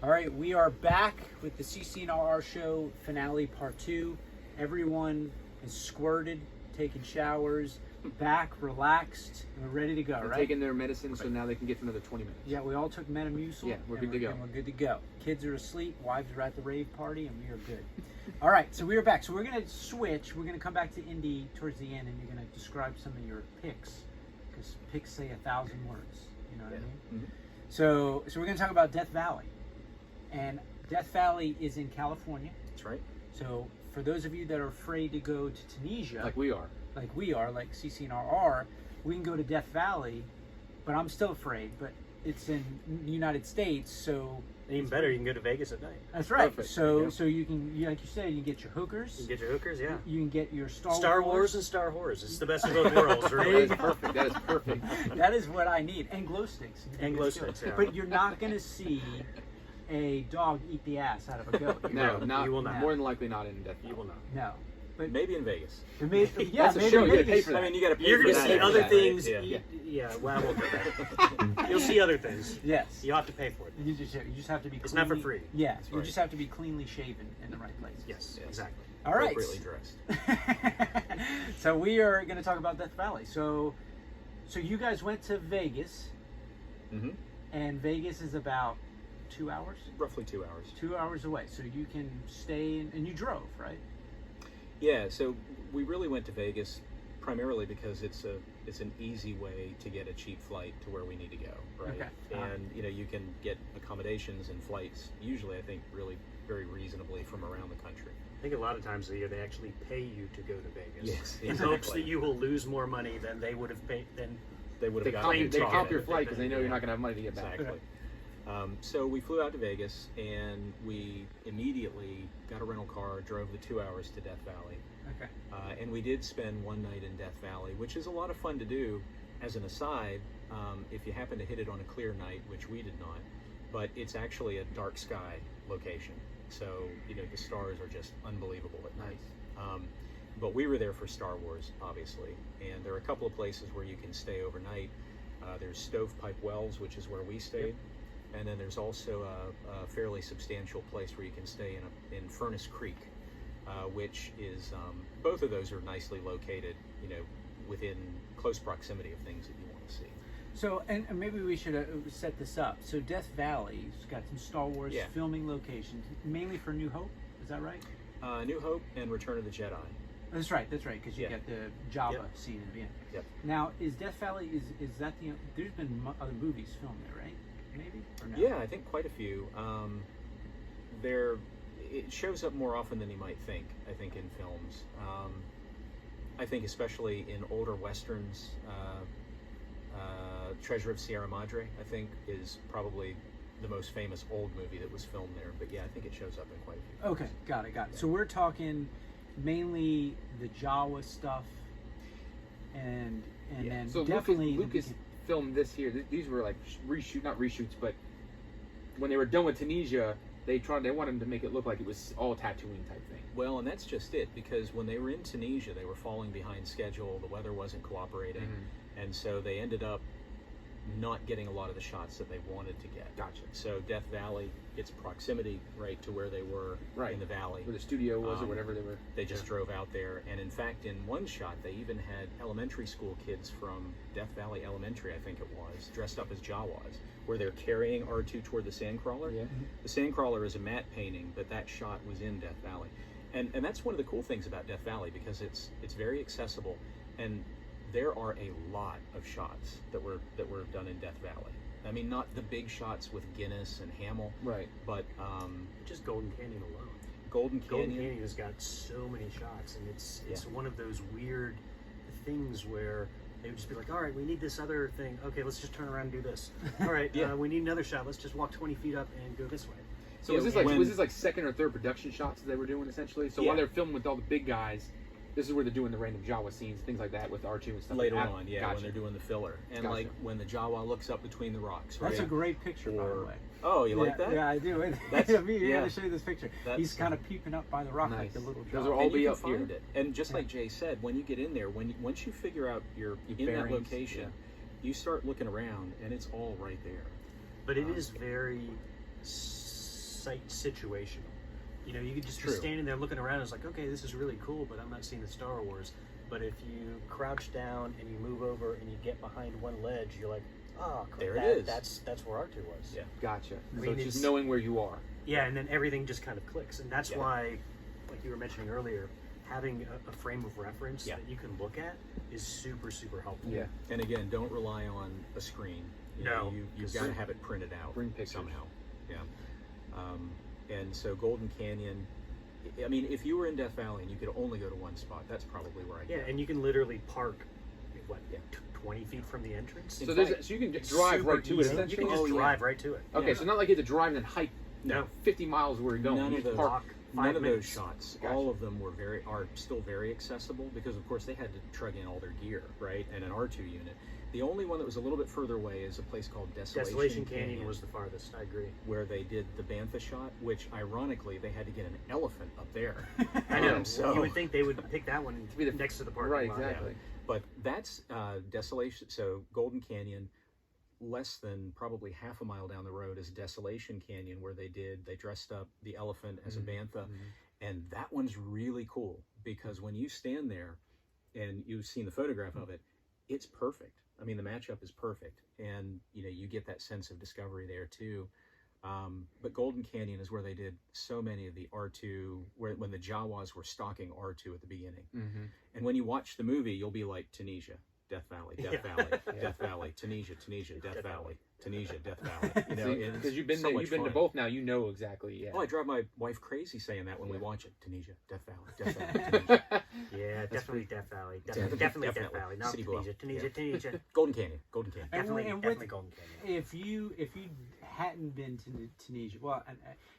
All right, we are back with the CCNR show finale part 2. Everyone is squirted, taking showers, back, relaxed, and we're ready to go, right? Taking their medicine, so now they can get for another 20 minutes. Yeah, we all took Metamucil. Yeah, we're good to go. And we're good to go. Kids are asleep, wives are at the rave party, and we are good. All right, so we are back. So we're going to switch. We're going to come back to Indy towards the end, and you're going to describe some of your picks, because picks say 1,000 words. You know what I mean? Mm-hmm. So we're going to talk about Death Valley. And Death Valley is in California. That's right. So for those of you that are afraid to go to Tunisia, like we are, like CCNR, we can go to Death Valley, but I'm still afraid. But it's in the United States, so even better, you can go to Vegas at night. that's right. Perfect. So you can, like you said, you can get your hookers. You can get your hookers, yeah. You can get your Star Wars and Star Wars. It's the best of both worlds, really. That is perfect. That is perfect. That is what I need, and glow sticks. And glow sticks, yeah. But you're not going to see a dog eat the ass out of a goat. No, you will not. More than likely not in Death Valley. You will not. No. But Maybe in Vegas. yeah, That's a maybe show, you gotta Vegas. pay for that. I mean, you got to pay You're for gonna that. see other that, things. right? Yeah, well, I won't do that. You'll see other things. Yes. You have to pay for it. You just have to be. It's not for free. Yes, you Right. just have to be cleanly shaven in the right place. Yes, exactly. All right. Appropriately dressed. So we are going to talk about Death Valley. So you guys went to Vegas, Mm-hmm. and Vegas is about 2 hours. Roughly 2 hours. 2 hours away. So you can stay and you drove, right? Yeah. So we really went to Vegas primarily because it's an easy way to get a cheap flight to where we need to go, right? Okay. And you can get accommodations and flights usually, I think, really very reasonably from around the country. I think a lot of times of the year they actually pay you to go to Vegas. Yes, In exactly. hopes that you will lose more money than they would have paid. Than They would They have comp- they ticket. comp your flight because they know you're not going to have money to get back. Exactly. So we flew out to Vegas and we immediately got a rental car, drove the 2 hours to Death Valley. Okay. And we did spend one night in Death Valley, which is a lot of fun to do. As an aside, if you happen to hit it on a clear night, which we did not, but it's actually a dark sky location. So, the stars are just unbelievable at night. But we were there for Star Wars, obviously. And there are a couple of places where you can stay overnight. There's Stovepipe Wells, which is where we stayed. And then there's also a fairly substantial place where you can stay in Furnace Creek, which is, both of those are nicely located, within close proximity of things that you want to see. So, and maybe we should set this up. So Death Valley's got some Star Wars filming locations, mainly for New Hope. Is that right? New Hope and Return of the Jedi. That's right, because you get the Jabba scene in the end. Yep. Now, is Death Valley, is that there's been other movies filmed there, right? Maybe? Or no? Yeah, I think quite a few. It shows up more often than you might think, I think, in films. I think especially in older Westerns, Treasure of Sierra Madre, I think, is probably the most famous old movie that was filmed there. But yeah, I think it shows up in quite a few films. Okay, got it. So we're talking mainly the Jawa stuff, and then So definitely Lucas filmed this here. These were like not reshoots, but when they were done with Tunisia, they wanted to make it look like it was all Tatooine type thing. Well, and that's just it, because when they were in Tunisia, they were falling behind schedule. The weather wasn't cooperating, and so they ended up not getting a lot of the shots that they wanted to get. Gotcha. So Death Valley, its proximity, right, to where they were in the valley. Where the studio was or whatever they were. They just drove out there, and in fact, in one shot, they even had elementary school kids from Death Valley Elementary, I think it was, dressed up as Jawas, where they're carrying R2 toward the Sandcrawler. Yeah. The Sandcrawler is a matte painting, but that shot was in Death Valley. And that's one of the cool things about Death Valley, because it's very accessible, and there are a lot of shots that were done in Death Valley. I mean, not the big shots with Guinness and Hamill, right? But just Golden Canyon alone. Golden Canyon has got so many shots, and it's one of those weird things where they would just be like, all right, we need this other thing. Okay, let's just turn around and do this. All right, we need another shot. Let's just walk 20 feet up and go this way. So was this like second or third production shots that they were doing essentially? So while they're filming with all the big guys, this is where they're doing the random Jawa scenes, things like that with R2 and stuff. Later like on, Gotcha. when they're doing the filler. And like when the Jawa looks up between the rocks, right? That's a great picture, by the way. Oh, you like that? Yeah, I do. I got to show you this picture. He's kind of peeping up by the rock like the little Jawa. Those are all be up here. And just like Jay said, when you get in there, once you figure out you're in that location, you start looking around, and it's all right there. But it is very sight situational. You know, you could just be True. standing there looking around and it's like, okay, this is really cool, but I'm not seeing the Star Wars. But if you crouch down and you move over and you get behind one ledge, you're like, oh, There it is. That's where R2 was. Yeah. Gotcha. I So mean, it's just it's- knowing where you are. Yeah, and then everything just kind of clicks. And that's Yeah. why, like you were mentioning earlier, having a frame of reference Yeah. that you can look at is super, super helpful. Yeah. And again, don't rely on a screen. You No, know, you've 'cause got to have it printed out Bring pictures. somehow. Yeah. And so Golden Canyon, I mean, if you were in Death Valley and you could only go to one spot, that's probably where I'd Yeah, go. and you can literally park, what, Yeah. 20 feet from the entrance? So you can just drive Super right to it. easy. You Essentially. can just Oh, yeah. drive right to it. Okay, Yeah. so not like you have to drive and then hike, No. 50 miles where you're going. None You of just those- park. None of those minutes. shots, Gotcha. all of them are still very accessible because, of course, they had to trug in all their gear, right, and an R2 unit. The only one that was a little bit further away is a place called Desolation Canyon was the farthest, I agree. where they did the bantha shot, which ironically they had to get an elephant up there. I know. So- You would think they would pick that one To be the- next to the parking Right, lot. exactly. But that's Desolation. So Golden Canyon, less than probably half a mile down the road is Desolation Canyon, where they dressed up the elephant as a bantha, and that one's really cool because when you stand there and you've seen the photograph of it, it's perfect. I mean, the matchup is perfect, and you know you get that sense of discovery there too. But Golden Canyon is where they did so many of the R2, when the Jawas were stalking R2 at the beginning. And when you watch the movie, you'll be like, Tunisia, Death Valley, Death Valley, Death Valley, Tunisia, Death Valley, Tunisia, Death Valley. You know, and Because you've been so there, much you've been to fun. both now. You know exactly. Yeah. Oh, I drive my wife crazy saying that when we watch it. Tunisia, Death Valley, Death Valley, Tunisia. Yeah, definitely Death Valley. Definitely, Definitely Death definitely. Valley. Not City Blow. Tunisia. Yeah. Tunisia. Golden Canyon, Golden Canyon. And Definitely, with- definitely Golden Canyon. If you hadn't been to Tunisia, well,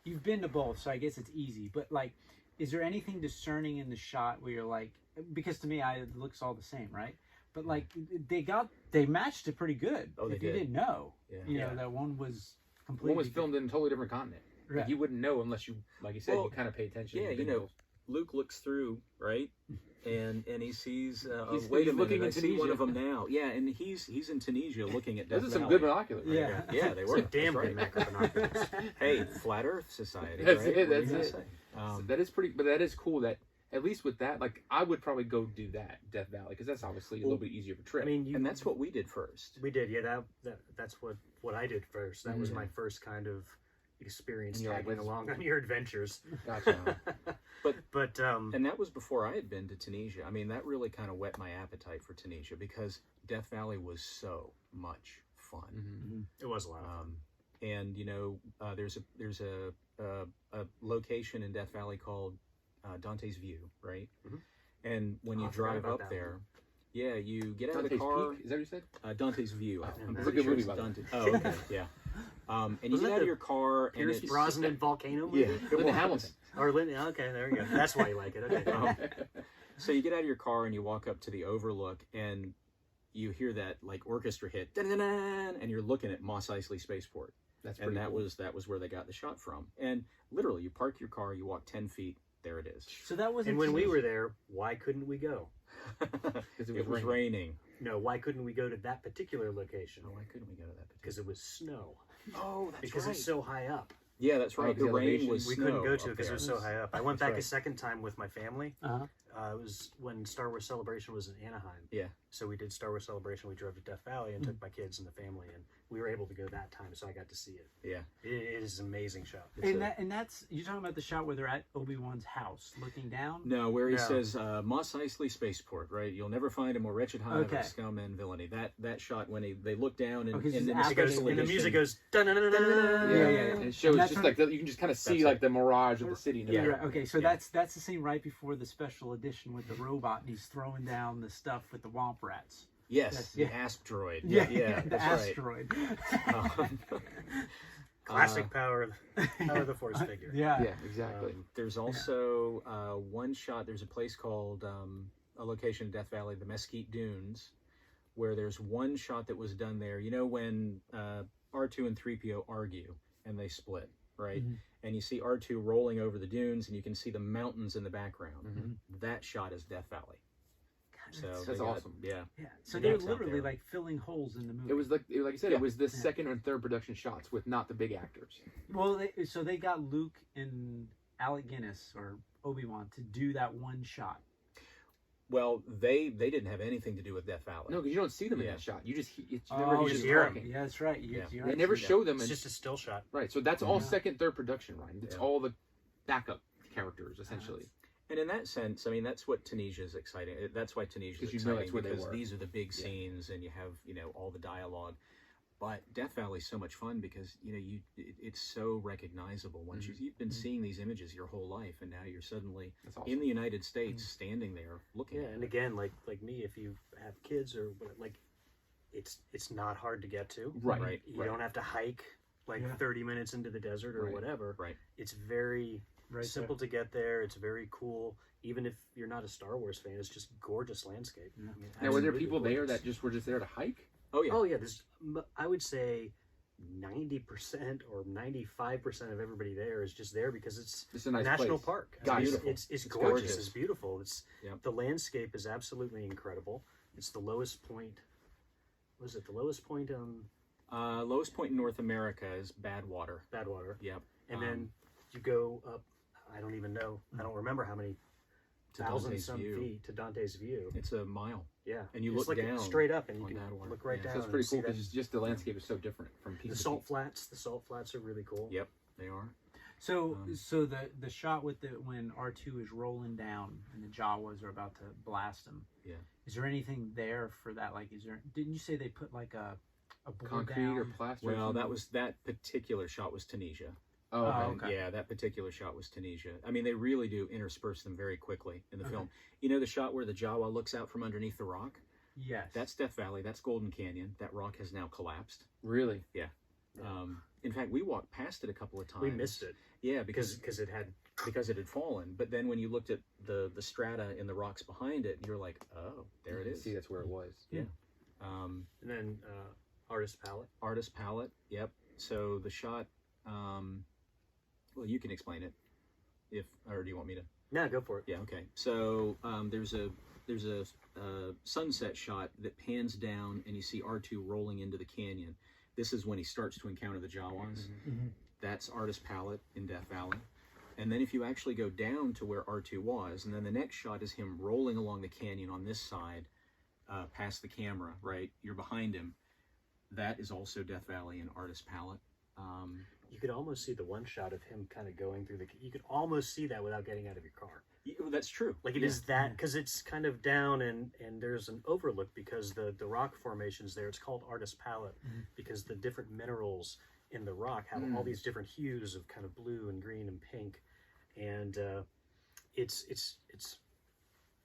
you've been to both, so I guess it's easy. But like, is there anything discerning in the shot where you're like, because to me, it looks all the same, right? But like, they matched it pretty good. Oh, they if you did. didn't know, Yeah. you know Yeah. that one was completely. One was filmed in a totally different continent. Like, Right. you wouldn't know unless you, like you said, Well, you kind of pay attention. Yeah, to you know, visuals. Luke looks through, right? And he sees, He's wait a minute, looking I in see one Tunisia. of them now. Yeah, and he's in Tunisia looking at Death Those are some Valley. good binoculars. Right Yeah. there. Yeah, they were. Some damn That's good right. macro binoculars. Hey, Flat Earth Society, That's right? it, What are that's you gonna it. say? So that is pretty, but that is cool that at least with that, like I would probably go do that Death Valley because that's obviously a little bit easier of a trip. I mean, And that's what we did first. we did. Yeah, that's what I did first. That was Mhm. my first kind of experience And you're like, tagging let's- along on your adventures. Gotcha. But And that was before I had been to Tunisia. I mean, that really kind of whet my appetite for Tunisia because Death Valley was so much fun. Mhm. it was a lot of fun. And you know, there's a location in Death Valley called Dante's View, right? Mhm. And when Oh, you I forgot drive about up that there, yeah, you get out of Dante's the car. Peak? Is that what you said? Dante's View. I'm That's a pretty good sure movie, it's by the way. Dante. Oh, okay, yeah. And you Was get that out of the your car, and Pierce it's Brosnan volcano movie? yeah. it Linda was. Hamilton. Or okay, there we go. That's why you like it. Okay. So you get out of your car and you walk up to the overlook, and you hear that like orchestra hit, dun-dun-dun, and you're looking at Mos Eisley Spaceport, That's and pretty that cool. was where they got the shot from. And literally, you park your car, you walk 10 feet, there it is. So that was. And when we were there, why couldn't we go? Because it was raining. No, why couldn't we go to that particular location? Oh, why couldn't we go to that? Because it was snow. Oh, that's Because right. it's so high up. Yeah, that's right. Oh, The the rain elevation. was We snow couldn't go to up because it there. was so high up. I went That's back right. a second time with my family. Uh-huh. It was when Star Wars Celebration was in Anaheim. Yeah. So we did Star Wars Celebration. We drove to Death Valley and took my kids and the family, and we were able to go that time, so I got to see it. Yeah. It is an amazing show. And that's you're talking about the shot where they're at Obi-Wan's house, looking down. No, where he No. says Mos Eisley Spaceport, right? You'll never find a more wretched hive Okay. of scum and villainy. That shot when they look down and, Okay, so and then it's after especially And the edition- music goes dun dun dun dun dun. Yeah, yeah, And it shows And that's just when- like you can just kind of see That's like it. the mirage of the city. In the Yeah. You're background. right. Okay, so Yeah. that's the scene right before the special edition with the robot, and he's throwing down the stuff with the Womp Rats. Yes, Yes, the yeah. asteroid. Yeah, yeah, the that's asteroid. right. Classic power of the Force figure. Yeah. Yeah, exactly. There's also one shot. There's a place called a location in Death Valley, the Mesquite Dunes, where there's one shot that was done there. You know when R2 and 3PO argue and they split, right? Mhm. And you see R2 rolling over the dunes, and you can see the mountains in the background. Mhm. That shot is Death Valley. So That's they got- awesome. Yeah. Yeah. So The they're decks out literally there. like filling holes in the movie. It was like I said, Yeah. it was the second and third production shots with not the big actors. Well, so they got Luke and Alec Guinness or Obi-Wan to do that one shot. Well, they didn't have anything to do with Death Valley. No, because you don't see them in Yeah. that shot. You just you Oh, never you hear just them hear 'em. talking. Yeah, that's right. You Yeah. don't They never see that. show them. It's In, just a still shot. right, so that's all Yeah. second, third production, right? It's Yeah. all the backup characters essentially. And in that sense, I mean, that's what Tunisia is exciting. That's why Tunisia is 'Cause you know exciting, that's where they because were. these are the big Yeah. scenes, and you have all the dialogue. But Death Valley is so much fun because it's so recognizable. Once you've been seeing these images your whole life, and now you're suddenly That's awesome. in the United States, standing there looking. Yeah, at and it. again, like me, if you have kids or like, it's not hard to get to. Right. You don't have to hike like Yeah. 30 minutes into the desert or Right. whatever. Right. It's very Right simple to get there. It's very cool. Even if you're not a Star Wars fan, it's just gorgeous landscape. Yeah. I mean, Now, were there absolutely people there gorgeous. that just were just there to hike? Oh yeah. Oh yeah, I would say 90% or 95% of everybody there is just there because it's It's a nice national place. park. Got it. It's gorgeous. gorgeous. It's beautiful. It's Yep. the landscape is absolutely incredible. It's the lowest point. Was it the lowest point on Lowest point in North America is Badwater. Badwater? Yep. And then you go up. I don't even know. I don't remember how many To thousand Dante's some View. feet to Dante's View. It's a mile. Yeah, And you it's look like down straight up, and you on can Badwater. look right Yeah. down. So it's and pretty see cool that. because just the landscape is so different from piece The to salt piece. flats. The salt flats are really cool. Yep, they are. So, so the shot with when R2 is rolling down and the Jawas are about to blast him. Yeah. Is there anything there for that? Like, didn't you say they put like a board Concrete down? or plaster. or Well, something? that particular shot was Tunisia. Oh, okay. okay. Yeah, that particular shot was Tunisia. I mean, they really do intersperse them very quickly in the Okay. film. You know the shot where the Jawa looks out from underneath the rock? Yes. That's Death Valley. That's Golden Canyon. That rock has now collapsed. Really? In fact, we walked past it a couple of times. We missed it Yeah, because because it had. it had fallen. But then when you looked at the strata in the rocks behind it, you're like, oh, there it is. See, that's where it was. Yeah. And then artist palette. Artist palette. Yep. So the shot. Well, you can explain it, or do you want me to? No, go for it. Yeah. Okay. So there's a sunset shot that pans down, and you see R2 rolling into the canyon. This is when he starts to encounter the Jawas. Mhm. That's artist palette in Death Valley. And then if you actually go down to where R2 was, and then the next shot is him rolling along the canyon on this side, past the camera, right? You're behind him. That is also Death Valley in artist palette. You could almost see the one shot of him kind of going through the. You could almost see that without getting out of your car. That's true. Like it is that because it's kind of down and there's an overlook because the rock formations there. It's called artist palette because the different minerals in the rock have all these different hues of kind of blue and green and pink, and it's.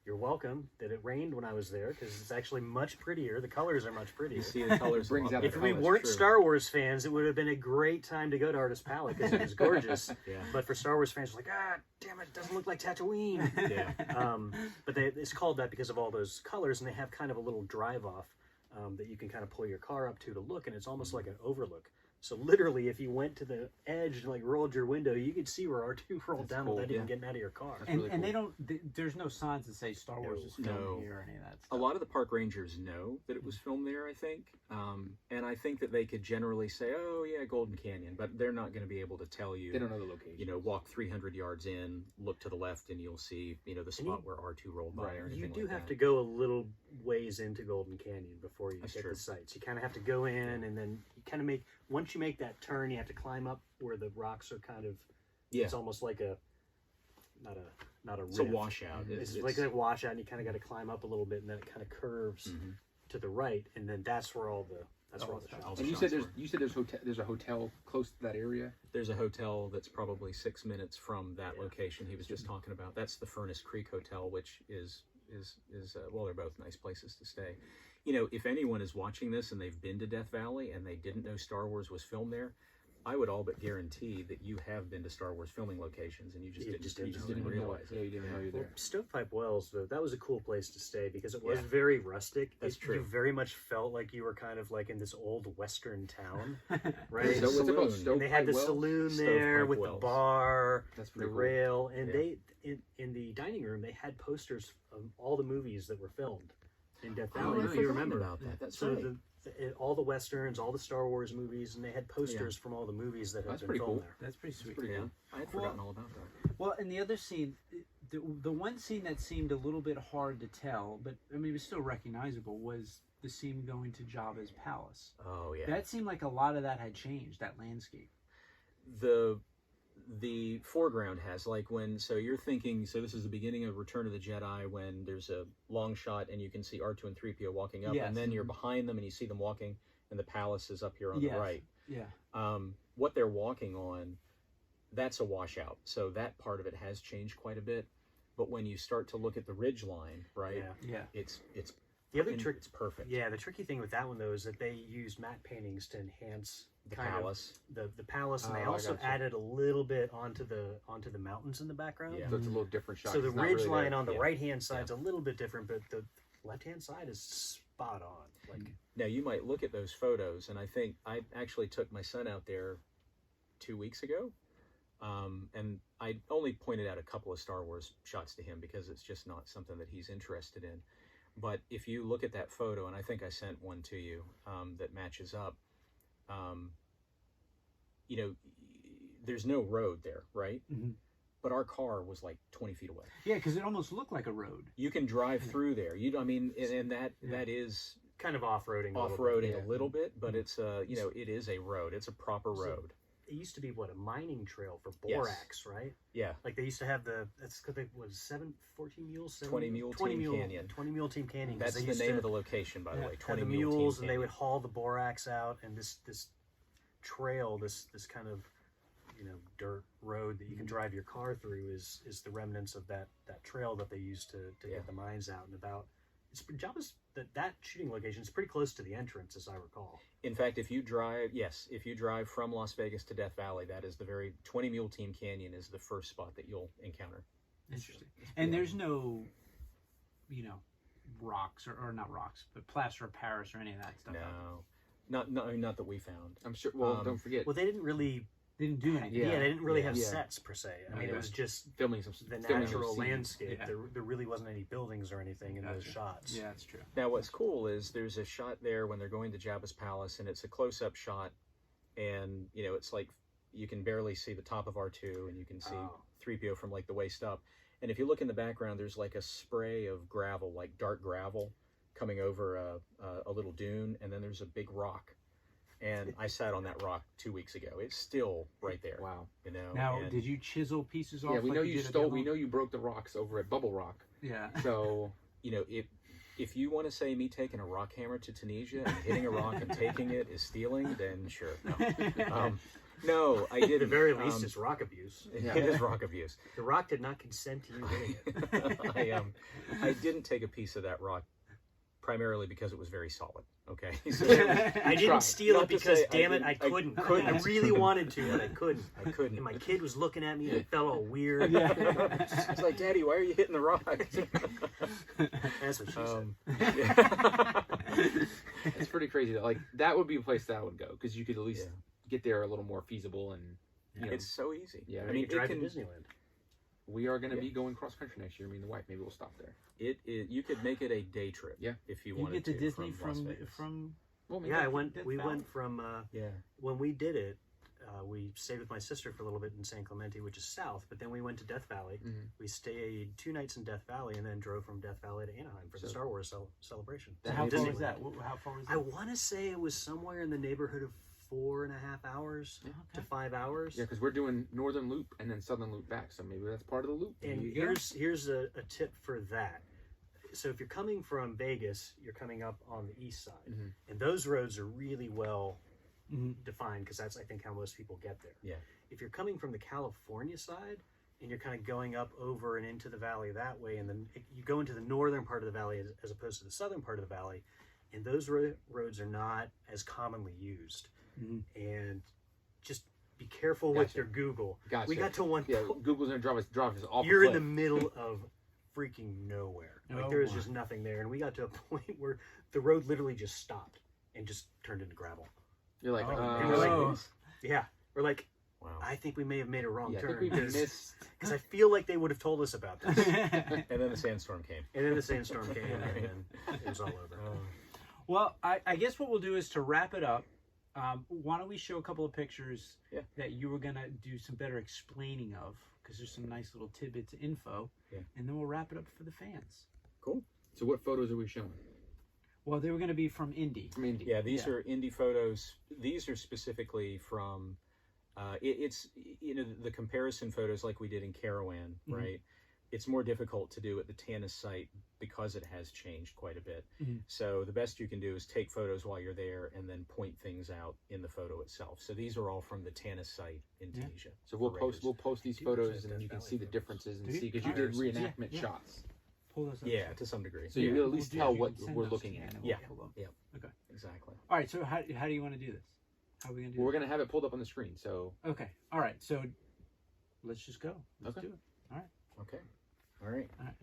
You're welcome that it rained when I was there because it's actually much prettier. The colors are much prettier. You see the colors. Brings a lot out If better. we colors, weren't True. Star Wars fans, it would have been a great time to go to Artist Palette because it was gorgeous. Yeah. But for Star Wars fans, like, damn it doesn't look like Tatooine. Yeah. But it's called that because of all those colors, and they have kind of a little drive-off that you can kind of pull your car up to look, and it's almost like an overlook. So literally, if you went to the edge and like rolled your window, you could see where R2 rolled down cool, without even yeah. getting out of your car. And, really and they cool. don't. There's no signs that say Star Wars is filmed No. here or any of that A stuff. lot of the park rangers know that it was filmed there, I think. And I think that they could generally say, oh, yeah, Golden Canyon, but they're not going to be able to tell you, They don't know the location. walk 300 yards in, look to the left, and you'll see, the spot where R2 rolled by or anything You do like have that. to go a little ways into Golden Canyon before you That's hit true. the sites. You kind of have to go in, and then you kind of once you make that turn, you have to climb up where the rocks are kind of. Yeah. It's almost like not a. It's a rift. washout. It's like a washout, and you kind of got to climb up a little bit, and then it kind of curves Mhm. to the right, and then that's where all the shots. all the And you shots said were. there's a hotel close to that area. There's a hotel that's probably 6 minutes from that Yeah. location he was just talking about. That's the Furnace Creek Hotel, which is well, they're both nice places to stay. If anyone is watching this and they've been to Death Valley and they didn't know Star Wars was filmed there, I would all but guarantee that you have been to Star Wars filming locations and you just didn't realize it. Yeah, you didn't know you're there. Stovepipe Wells, though, that was a cool place to stay because it was Yeah. very rustic. That's true. You very much felt like you were kind of like in this old Western town, right? There's a So what's it called? saloon. And they had the Stovepipe Wells? saloon there Stovepipe with Wells. the bar, That's the pretty cool. rail, and Yeah. they in the dining room they had posters of all the movies that were filmed in Death Valley. Oh, if I you forgot remember about that. That's so right. all the westerns, all the Star Wars movies, and they had posters from all the movies that had That's been pretty filmed cool. there. That's pretty sweet. Pretty Yeah, cool. I had forgotten all about that. Well, and the other scene, the one scene that seemed a little bit hard to tell, but I mean it was still recognizable, was the scene going to Jabba's palace. Oh yeah. That seemed like a lot of that had changed, that landscape. The foreground has, like, when, so you're thinking, so this is the beginning of Return of the Jedi, when there's a long shot and you can see R2 and 3PO walking up, Yes. and then you're behind them and you see them walking, and the palace is up here on Yes. the right. Yeah. What they're walking on, that's a washout. So that part of it has changed quite a bit. But when you start to look at the ridge line, right, Yeah. Yeah. it's The other trick, it's perfect. yeah, the tricky thing with that one though is that they used matte paintings to enhance The kind of palace. the palace, and Oh, they I also gotcha. added a little bit onto the mountains in the background. Yeah. So it's a little different shot. So the It's not ridge really line there. on the Yeah. right hand side's a little bit different, but the left hand side is spot on. Like Now you might look at those photos, and I think I actually took my son out there 2 weeks ago, and I only pointed out a couple of Star Wars shots to him because it's just not something that he's interested in. But if you look at that photo, and I think I sent one to you that matches up, you know, there's no road there, right? Mhm. But our car was like 20 feet away. Yeah, because it almost looked like a road. You can drive through there. I mean, and that is kind of off-roading. off-roading yeah. a little bit, but it's you know, it is a road. It's a proper road. It used to be a mining trail for Yes. borax, right? Yeah. Like they used to have that's because they was 14 mules, 20 Mule Team Canyon. 20 Mule Team Canyon. 'cause That's they the used name to of the location, by the way. have 20 the Mule Team mules, and they would Canyon. haul the borax out, and this trail, this kind of dirt road that you can drive your car through is the remnants of that trail that they used to Yeah. get the mines out and about. Jabba's that shooting location is pretty close to the entrance, as I recall. In fact, if you drive from Las Vegas to Death Valley, that is the very 20 Mule Team Canyon is the first spot that you'll encounter. Interesting. And there's no, rocks or not rocks, but plaster of Paris or any of that stuff. Not that we found. I'm sure. Well, don't forget Well, they didn't really. They didn't do anything. Yeah, they didn't really have Yeah. sets per se. I mean, Yeah. it was just filming some the filming natural those scenes. landscape. Yeah. There really wasn't any buildings or anything in those Gotcha. shots. Yeah, that's true. Now, what's cool is there's a shot there when they're going to Jabba's palace, and it's a close-up shot, and it's like you can barely see the top of R2, and you can see Oh. 3PO from like the waist up. And if you look in the background, there's like a spray of gravel, like dark gravel, coming over a little dune, and then there's a big rock. And I sat on that rock 2 weeks ago. It's still right there. Wow. Now, and did you chisel pieces off? Yeah, we like know you did at stole. demo? We know you broke the rocks over at Bubble Rock. Yeah. So if you want to say me taking a rock hammer to Tunisia and hitting a rock and taking it is stealing, then sure. No, I didn't. At the very least, it's rock abuse. It is rock abuse. The rock did not consent to you hitting it. I didn't take a piece of that rock primarily because it was very solid. Okay. So, I didn't steal Not it to because, say damn it, didn't- I couldn't. I couldn't. really wanted to, but I couldn't. I couldn't. And my kid was looking at me and it felt all weird. It's like, Daddy, why are you hitting the rock? That's what she said. it's pretty crazy. Like that would be a place that I would go because you could at least Yeah. get there a little more feasible and It's so easy. Yeah. I mean, drive it to can. Disneyland. we are going to Yeah. be going cross country next year. Me and the wife. Maybe we'll stop there. You could make it a day trip. Yeah. If you You wanted get to Disney Las Vegas. from Well, maybe Yeah, Death we Valley. went from Yeah. when we did it. We stayed with my sister for a little bit in San Clemente, which is south. But then we went to Death Valley. Mhm. We stayed 2 nights in Death Valley, and then drove from Death Valley to Anaheim for the So- Star Wars celebration. So how far Disneyland. was that? How far was that? I want to say it was somewhere in the neighborhood of 4.5 hours to 5 hours. Yeah, because we're doing Northern Loop and then Southern Loop back, so maybe that's part of the loop. And you go. here's a tip for that. So if you're coming from Vegas, you're coming up on the east side, Mhm. and those roads are really well Mhm. defined because that's I think how most people get there. Yeah. If you're coming from the California side and you're kind of going up over and into the valley that way, and then you go into the northern part of the valley as opposed to the southern part of the valley, and those roads are not as commonly used. Mhm. And just be careful with Gotcha. your Google. Gotcha. We got to one Yeah, point. Google's gonna drive us off. You're a in the cliff. middle of freaking nowhere. Like Oh there is my. just nothing there, and we got to a point where the road literally just stopped and just turned into gravel. You're like, Oh, we're like- no. Yeah, we're like, Wow. I think we may have made a wrong yeah, I turn think we because missed. I feel like they would have told us about this. And then the sandstorm came. And then the sandstorm came, and then it was all over. Well, I guess what we'll do is to wrap it up. Why don't we show a couple of pictures that you were gonna do some better explaining of, because there's some nice little tidbits of info, and then we'll wrap it up for the fans. Cool. So what photos are we showing? Well, they were gonna be from Indy. From Indy. Yeah, these Yeah. are indie photos. These are specifically from, it's, you know, the comparison photos like we did in Carawan, right? It's more difficult to do at the Tanis site because it has changed quite a bit. So the best you can do is take photos while you're there and then point things out in the photo itself. So these are all from the Tanis site in Tunisia. So we'll for post Raiders. these do photos, those and then Death you can Valley see the photos. differences and Do you? see, because you did Comparisons. reenactment Yeah. shots. Pull those up. Yeah, to some degree. So you Yeah. will at least We'll do- tell you what can send we're those looking to me at. and we'll pull them. Yeah. Okay. Exactly. All right. So how do you want to do this? How are we gonna do Well, we're this? gonna have it pulled up on the screen. So Okay. All right. So let's just go. Let's Okay. do it. All right. Okay. All right. All right.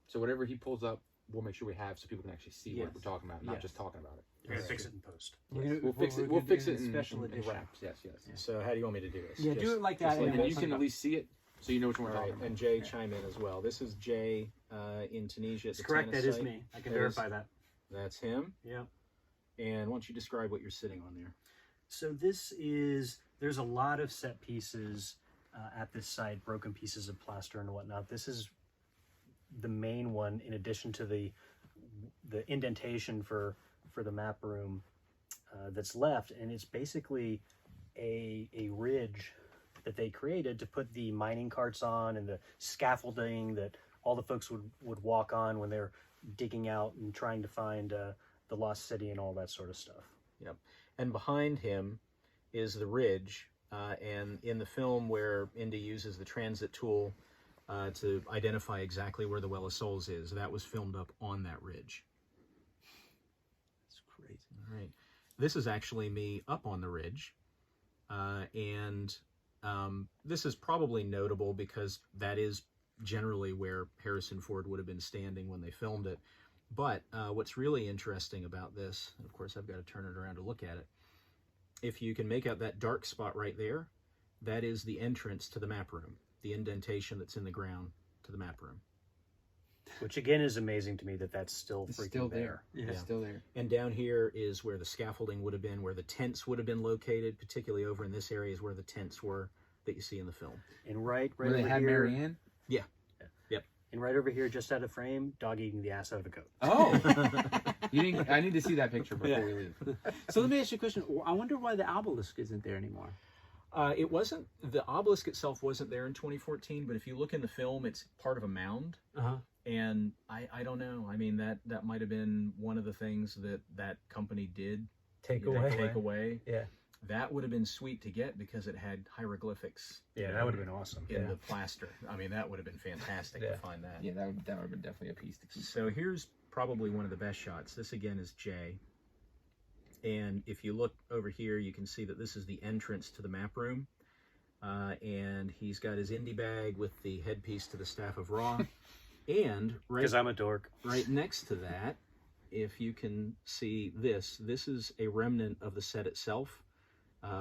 so whatever he pulls up, we'll make sure we have so people can actually see what Yes. we're talking about, not Yes. just talking about it. We're gonna fix it in post. We're gonna, We'll fix it. we're We'll gonna fix do it in special in edition. wraps. Yes, yes. Yeah. So how do you want me to do this? Yeah, do it like that, just and And then you put can it at up. least see it, so you know which one we're All right, talking and about. Jay chime in as well. This is Jay in Tunisia at It's the correct. Tanis That is site. me. I can That verify is- that. That's him. Yeah. And why don't you describe what you're sitting on there? So there's a lot of set pieces at this site, broken pieces of plaster and whatnot. This is the main one, in addition to the indentation for the map room that's left, and it's basically a ridge that they created to put the mining carts on and the scaffolding that all the folks would walk on when they're digging out and trying to find the lost city and all that sort of stuff. Yep. And behind him is the ridge. And in the film where Indy uses the transit tool to identify exactly where the Well of Souls is, that was filmed up on that ridge. It's crazy. All right. This is actually me up on the ridge. And this is probably notable because that is generally where Harrison Ford would have been standing when they filmed it. But what's really interesting about this, and of course I've got to turn it around to look at it, if you can make out that dark spot right there, that is the entrance to the map room, the indentation that's in the ground to the map room. Which again is amazing to me that that's still It's freaking still there. there. Yeah. It's still there. And down here is where the scaffolding would have been, where the tents would have been located, particularly over in this area is where the tents were that you see in the film. And right Where they over had here, Marianne. Yeah. Yep. and right over here, just out of frame, dog eating the ass out of a goat. Oh, you didn't. I need to see that picture before Yeah. we leave. So let me ask you a question. I wonder why the obelisk isn't there anymore. It wasn't, the obelisk itself wasn't there in 2014, but if you look in the film, it's part of a mound. Uh-huh. And I don't know. I mean, that might have been one of the things that company did Take take away. Yeah. That would have been sweet to get because it had hieroglyphics. Yeah, that would have been awesome. In the plaster. I mean, that would have been fantastic to find that. Yeah, that would have been definitely a piece to keep. So here's probably one of the best shots. This again is Jay. And if you look over here, you can see that this is the entrance to the map room. And he's got his indie bag with the headpiece to the Staff of Ra. And Because I'm a dork. right next to that, if you can see this is a remnant of the set itself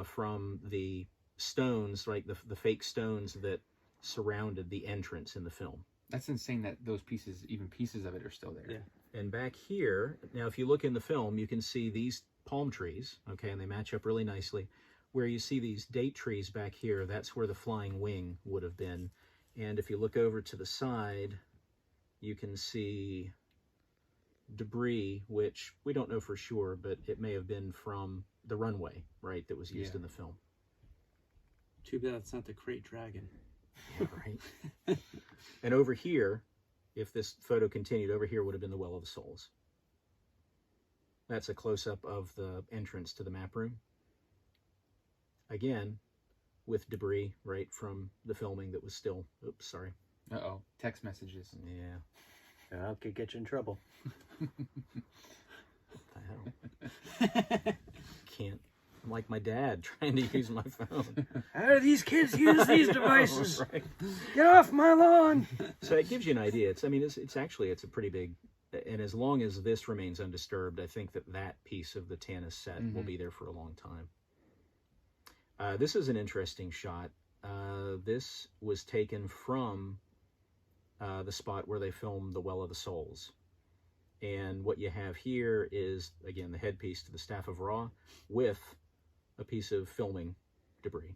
from the stones, right? The fake stones that surrounded the entrance in the film. That's insane that those pieces, even pieces of it, are still there. Yeah. And back here, now if you look in the film, you can see these palm trees, okay, and they match up really nicely. Where you see these date trees back here, that's where the flying wing would have been. And if you look over to the side, you can see debris, which we don't know for sure, but it may have been from the runway, right, that was used in the film. Too bad it's not the Crate Dragon. Yeah, right. And over here, if this photo continued, over here would have been the Well of the Souls. That's a close-up of the entrance to the map room. Again, with debris, right, from the filming that was still, oops, sorry. Uh-oh. Text messages. Yeah. I could get you in trouble. What the hell? Can't I'm like my dad trying to use my phone. How do these kids use these devices? Right. Get off my lawn! So it gives you an idea. It's a pretty big, and as long as this remains undisturbed, I think that piece of the Tanis set will be there for a long time. This is an interesting shot. This was taken from the spot where they filmed The Well of the Souls. And what you have here is, again, the headpiece to the Staff of Ra with a piece of filming debris.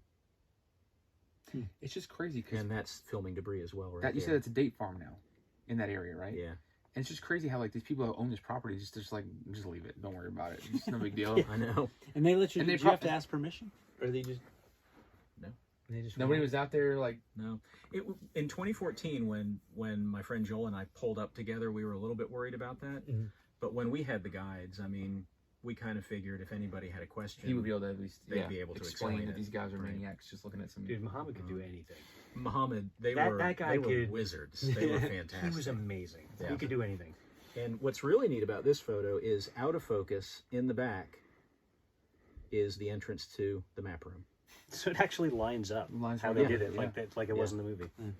It's just crazy. And that's filming debris as well, right? That, you said it's a date farm now in that area, right? Yeah. And it's just crazy how, like, these people who own this property just like, just leave it. Don't worry about it. It's no big deal. I know. And they let you, And they did you have to ask permission? Or they just... No. They just Nobody was out there, like... No. In 2014, when my friend Joel and I pulled up together, we were a little bit worried about that. But when we had the guides, I mean, we kind of figured if anybody had a question, He would be able to at least they'd be able to explain that it. these guys are Right. maniacs just looking at some... Dude, Muhammad could do anything. Muhammad, they That were guy could... wizards. They were fantastic. He was amazing. Yeah. He could do anything. And what's really neat about this photo is out of focus in the back is the entrance to the map room. So it actually lines up Lines how up, they yeah, did it, yeah. like it was in the movie. And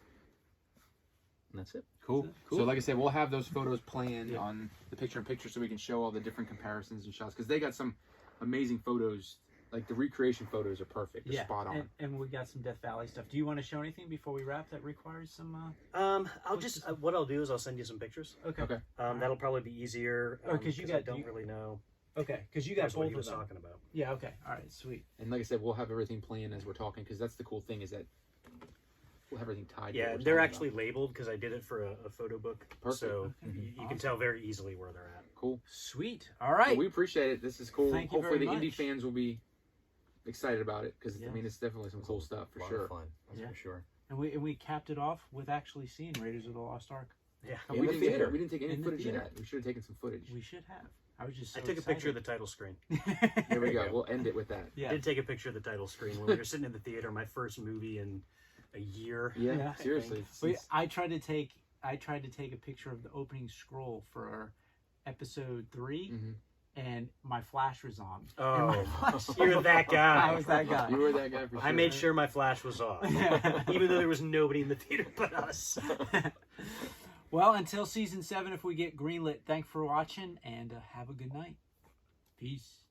that's it. Cool. Cool. So like I said, we'll have those photos planned on the picture-in-picture so we can show all the different comparisons and shots. Because they got some amazing photos. Like, the recreation photos are perfect. They're spot on. And we got some Death Valley stuff. Do you want to show anything before we wrap that requires some... I'll just... what I'll do is I'll send you some pictures. Okay. That'll probably be easier. Because you I got... don't really know. Okay, because you got That's what both he of was them. talking about. Yeah, okay. All right, sweet. And like I said, we'll have everything planned as we're talking. Because that's the cool thing is that we'll have everything tied to Yeah, what we're they're talking actually about. labeled because I did it for a photo book. Perfect. So Okay. you Awesome. can tell very easily where they're at. Cool. Sweet. All right. Well, we appreciate it. This is cool. Thank you Hopefully very the indie much. fans will be excited about it. Because, Yes. I mean, it's definitely some cool stuff for A lot sure. of fun. That's Yeah. for sure. And we capped it off with actually seeing Raiders of the Lost Ark. Yeah. And In we the didn't theater. Take, we didn't take any In the footage of theater. that. We should have taken some footage. We should have. I was just so I took a picture of the title screen. There we go. We'll end it with that. I Yeah. did take a picture of the title screen when we were sitting in the theater. My first movie in a year. Yeah, Yeah. seriously. But I tried to take a picture of the opening scroll for episode 3, Mhm. and my flash was on. Oh, And my flash- you're that guy. I was that guy. You were that guy for sure. I made sure my flash was off, even though there was nobody in the theater but us. Well, until season 7, if we get greenlit, thanks for watching, and have a good night. Peace.